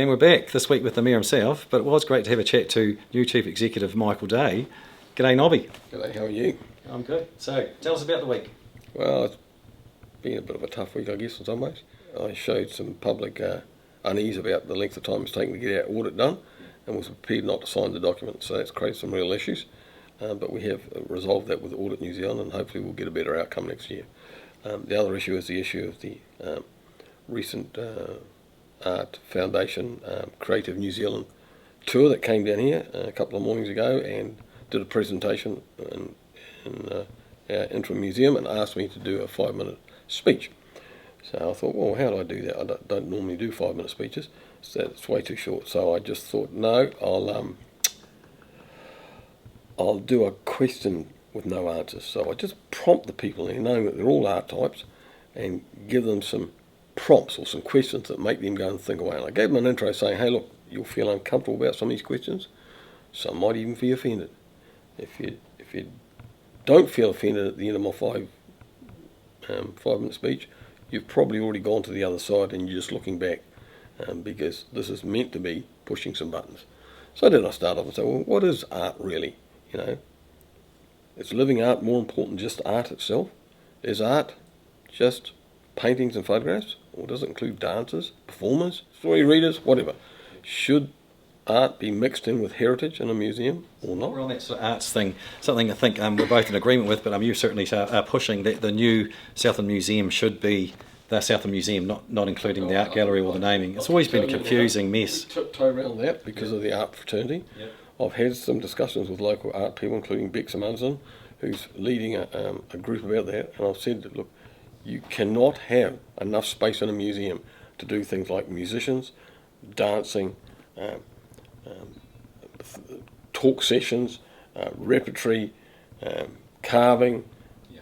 And we're back this week with the Mayor himself, but it was great to have a chat to new Chief Executive Michael Day. G'day Nobby. G'day, how are you? I'm good. So, tell us about the week. Well, it's been a bit of a tough week, I guess, in some ways. I showed some public unease about the length of time it's taken to get our audit done and was prepared not to sign the document, so that's created some real issues. But we have resolved that with Audit New Zealand and hopefully we'll get a better outcome next year. The other issue is the issue of the recent Art Foundation Creative New Zealand tour that came down here a couple of mornings ago and did a presentation in our interim museum and asked me to do a 5-minute speech. So I thought, well, how do I do that? I don't normally do 5-minute speeches, so it's way too short. So I just thought, no, I'll do a question with no answers. So I just prompt the people here, knowing that they're all art types, and give them some prompts or some questions that make them go and think away. And I gave them an intro saying, hey, look, you'll feel uncomfortable about some of these questions. Some might even feel offended. If you don't feel offended at the end of my 5-minute speech, you've probably already gone to the other side and you're just looking back, because this is meant to be pushing some buttons. So then I start off and say, well, what is art really? You know, is living art more important than just art itself? Is art just paintings and photographs? Or does it include dancers, performers, story readers, whatever? Should art be mixed in with heritage in a museum or not? We're on that sort of arts thing, something I think we're both in agreement with, but you certainly are pushing that the new Southland Museum should be the Southland Museum, not including the art gallery or the naming. It's always been a confusing mess. Tiptoe around that because of the art fraternity. Yep. I've had some discussions with local art people, including Bex Amundsen, who's leading a group about that, and I've said that, look, you cannot have enough space in a museum to do things like musicians, dancing, talk sessions, repertory, carving. Yeah.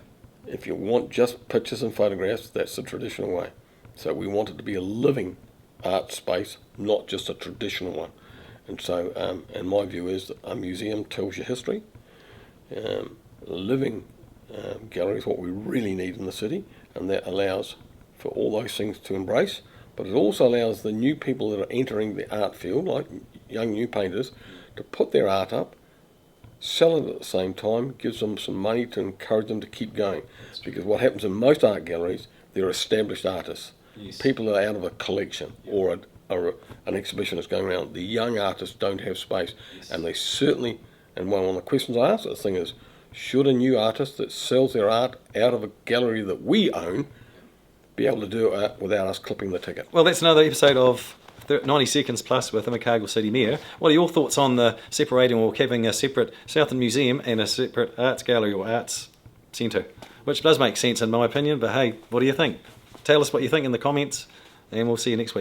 If you want just pictures and photographs, that's the traditional way. So we want it to be a living art space, not just a traditional one. And so, and my view is that a museum tells you history. Living gallery is what we really need in the city, and that allows for all those things to embrace, but it also allows the new people that are entering the art field, like young new painters, to put their art up, sell it at the same time, gives them some money to encourage them to keep going. Because what happens in most art galleries, they're established artists, yes, people that are out of a collection, yep, or an exhibition that's going around. The young artists don't have space, yes, and they certainly, and one of the questions I ask the thing is, should a new artist that sells their art out of a gallery that we own be able to do it without us clipping the ticket? Well, that's another episode of 90 Seconds Plus with Invercargill City Mayor. What are your thoughts on the separating or having a separate Southland Museum and a separate arts gallery or arts centre? Which does make sense in my opinion, but hey, what do you think? Tell us what you think in the comments and we'll see you next week.